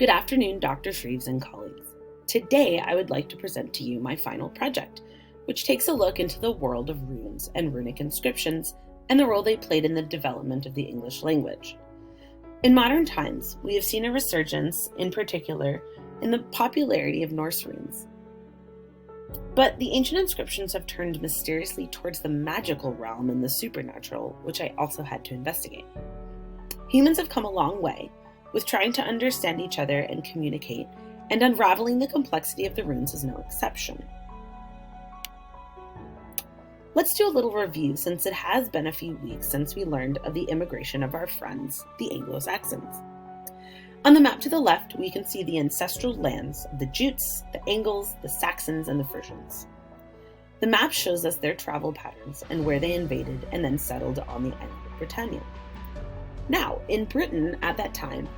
Good afternoon, Dr. Shreves and colleagues. Today, I would like to present to you my final project, which takes a look into the world of runes and runic inscriptions and the role they played in the development of the English language. In modern times, we have seen a resurgence, in particular, in the popularity of Norse runes. But the ancient inscriptions have turned mysteriously towards the magical realm and the supernatural, which I also had to investigate. Humans have come a long way with trying to understand each other and communicate, and unraveling the complexity of the runes is no exception. Let's do a little review since it has been a few weeks since we learned of the immigration of our friends, the Anglo-Saxons. On the map to the left, we can see the ancestral lands of the Jutes, the Angles, the Saxons, and the Frisians. The map shows us their travel patterns and where they invaded and then settled on the island of Britannia. Now, in Britain at that time,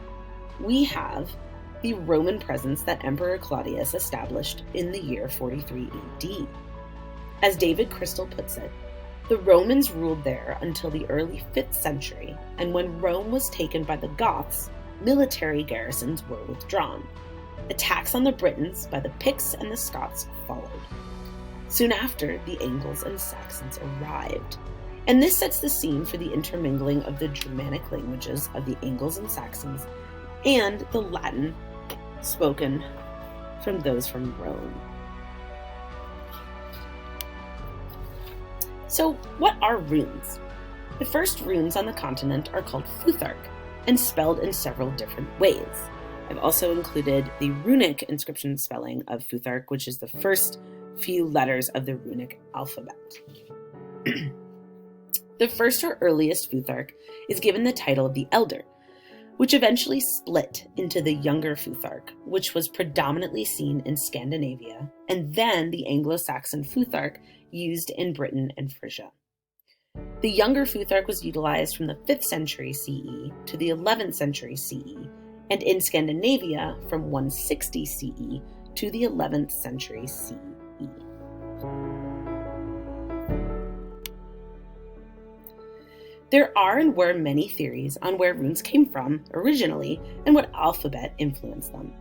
we have the Roman presence that Emperor Claudius established in the year 43 AD. As David Crystal puts it, the Romans ruled there until the early 5th century, and when Rome was taken by the Goths, military garrisons were withdrawn. Attacks on the Britons by the Picts and the Scots followed. Soon after, the Angles and Saxons arrived. And this sets the scene for the intermingling of the Germanic languages of the Angles and Saxons and the Latin spoken from those from Rome. So, what are runes? The first runes on the continent are called Futhark and spelled in several different ways. I've also included the runic inscription spelling of Futhark, which is the first few letters of the runic alphabet. The first or earliest Futhark is given the title of the Elder, which eventually split into the Younger Futhark, which was predominantly seen in Scandinavia, and then the Anglo-Saxon Futhark used in Britain and Frisia. The Younger Futhark was utilized from the 5th century CE to the 11th century CE, and in Scandinavia from 160 CE to the 11th century CE. There are and were many theories on where runes came from originally and what alphabet influenced them.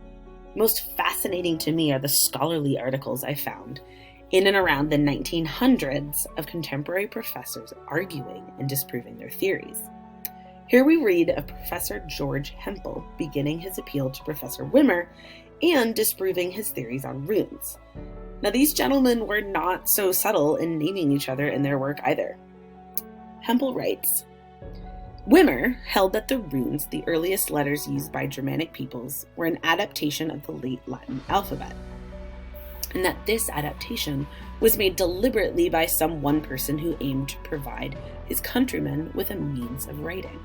Most fascinating to me are the scholarly articles I found in and around the 1900s of contemporary professors arguing and disproving their theories. Here we read of Professor George Hempel beginning his appeal to Professor Wimmer and disproving his theories on runes. Now, these gentlemen were not so subtle in naming each other in their work either. Hempel writes, Wimmer held that the runes, the earliest letters used by Germanic peoples, were an adaptation of the late Latin alphabet, and that this adaptation was made deliberately by some one person who aimed to provide his countrymen with a means of writing.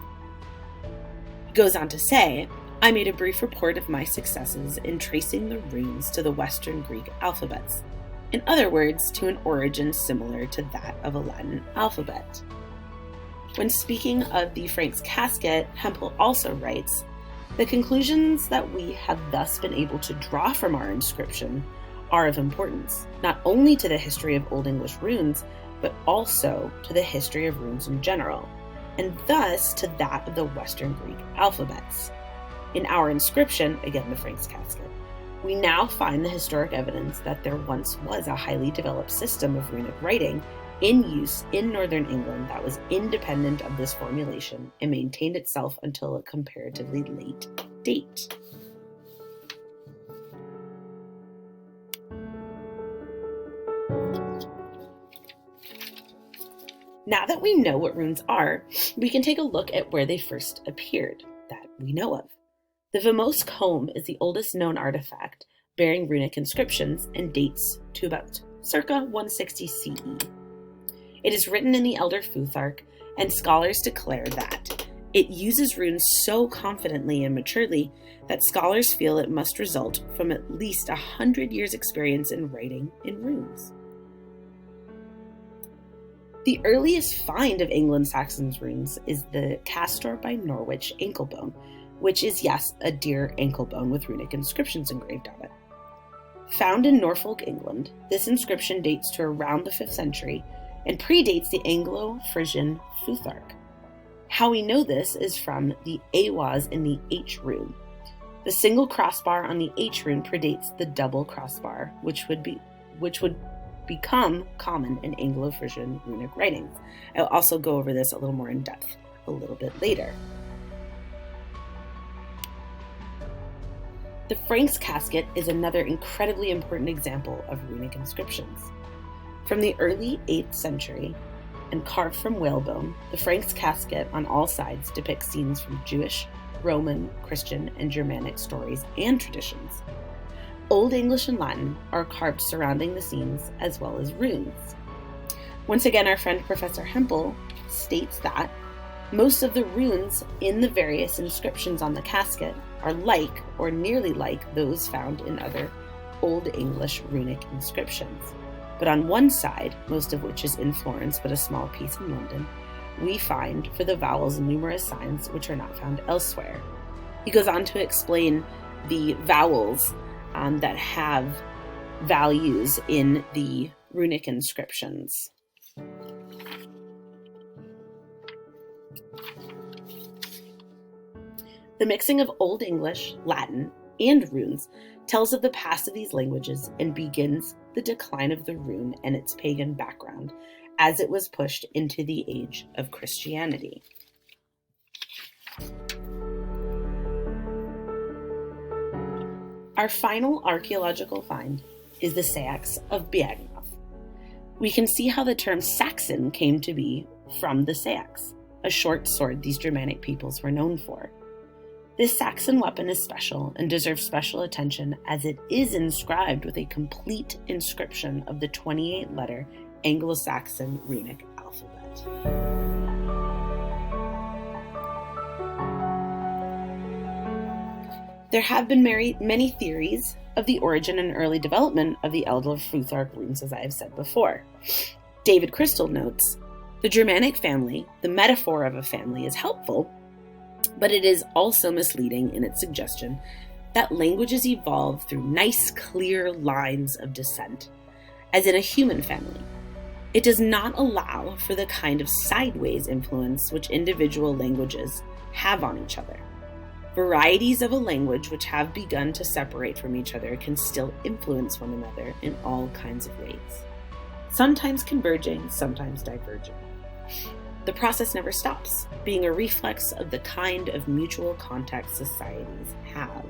He goes on to say, I made a brief report of my successes in tracing the runes to the Western Greek alphabets, in other words, to an origin similar to that of a Latin alphabet. When speaking of the Franks Casket, Hempel also writes, the conclusions that we have thus been able to draw from our inscription are of importance, not only to the history of Old English runes, but also to the history of runes in general, and thus to that of the Western Greek alphabets. In our inscription, again the Franks Casket, we now find the historic evidence that there once was a highly developed system of runic writing in use in northern England that was independent of this formulation and maintained itself until a comparatively late date. Now that we know what runes are, we can take a look at where they first appeared, that we know of. The Vamos comb is the oldest known artifact bearing runic inscriptions and dates to about circa 160 CE. It is written in the Elder Futhark, and scholars declare that it uses runes so confidently and maturely that scholars feel it must result from at least 100 years' experience in writing in runes. The earliest find of Anglo-Saxons runes is the Castor by Norwich ankle bone, which is, yes, a deer ankle bone with runic inscriptions engraved on it. Found in Norfolk, England, this inscription dates to around the 5th century and predates the Anglo-Frisian Futhark. How we know this is from the Awaz in the H rune. The single crossbar on the H rune predates the double crossbar, which would become common in Anglo-Frisian runic writings. I'll also go over this a little more in depth a little bit later. The Franks casket is another incredibly important example of runic inscriptions. From the early 8th century, and carved from whalebone, the Franks casket on all sides depicts scenes from Jewish, Roman, Christian, and Germanic stories and traditions. Old English and Latin are carved surrounding the scenes, as well as runes. Once again, our friend Professor Hempel states that most of the runes in the various inscriptions on the casket are like or nearly like those found in other Old English runic inscriptions. But on one side, most of which is in Florence but a small piece in London, we find for the vowels numerous signs which are not found elsewhere. He goes on to explain the vowels that have values in the runic inscriptions. The mixing of Old English, Latin, and runes tells of the past of these languages and begins the decline of the rune and its pagan background as it was pushed into the age of Christianity. Our final archaeological find is the Seax of Biagnoth. We can see how the term Saxon came to be from the Seax, a short sword these Germanic peoples were known for. This Saxon weapon is special and deserves special attention as it is inscribed with a complete inscription of the 28-letter Anglo-Saxon runic alphabet. There have been many theories of the origin and early development of the Eldar-Futhark runes, as I have said before. David Crystal notes, the Germanic family, the metaphor of a family, is helpful, but it is also misleading in its suggestion that languages evolve through nice, clear lines of descent, as in a human family. It does not allow for the kind of sideways influence which individual languages have on each other. Varieties of a language which have begun to separate from each other can still influence one another in all kinds of ways, sometimes converging, sometimes diverging. The process never stops, being a reflex of the kind of mutual contact societies have.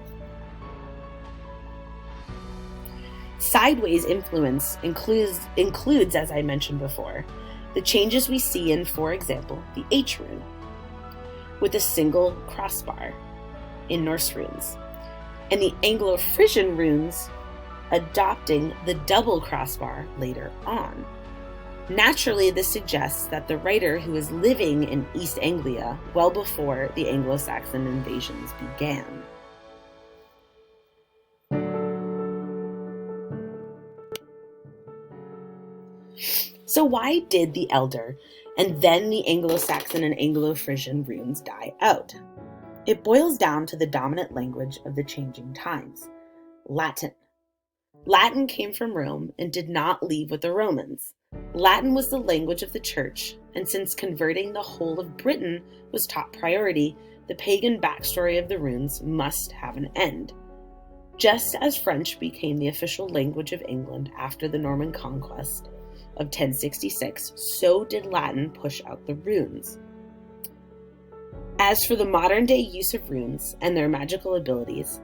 Sideways influence includes, as I mentioned before, the changes we see in, for example, the H rune, with a single crossbar in Norse runes, and the Anglo-Frisian runes adopting the double crossbar later on. Naturally, this suggests that the writer who is living in East Anglia well before the Anglo-Saxon invasions began. So why did the Eldar and then the Anglo-Saxon and Anglo-Frisian runes die out? It boils down to the dominant language of the changing times, Latin. Latin came from Rome and did not leave with the Romans. Latin was the language of the church, and since converting the whole of Britain was top priority, the pagan backstory of the runes must have an end. Just as French became the official language of England after the Norman conquest of 1066, so did Latin push out the runes. As for the modern-day use of runes and their magical abilities,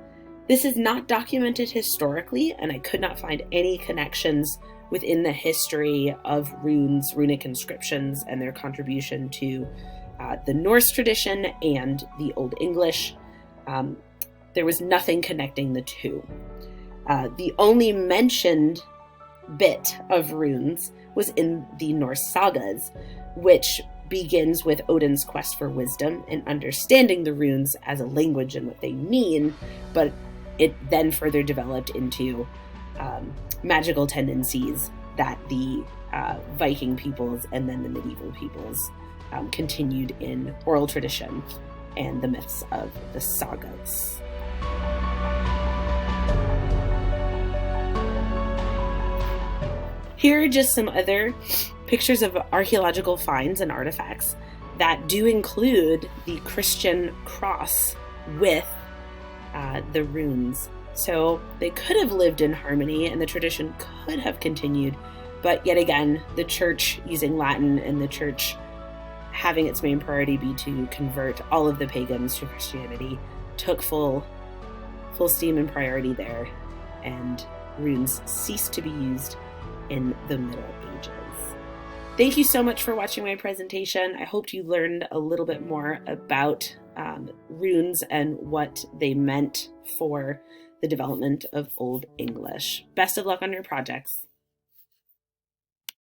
this is not documented historically, and I could not find any connections within the history of runes, runic inscriptions, and their contribution to the Norse tradition and the Old English. There was nothing connecting the two. The only mentioned bit of runes was in the Norse sagas, which begins with Odin's quest for wisdom and understanding the runes as a language and what they mean, but it then further developed into magical tendencies that the Viking peoples and then the medieval peoples continued in oral tradition and the myths of the sagas. Here are just some other pictures of archaeological finds and artifacts that do include the Christian cross with the runes. So they could have lived in harmony and the tradition could have continued. But yet again, the church using Latin and the church having its main priority be to convert all of the pagans to Christianity took full steam and priority there, and runes ceased to be used in the Middle Ages. Thank you so much for watching my presentation. I hope you learned a little bit more about runes and what they meant for the development of Old English. Best of luck on your projects.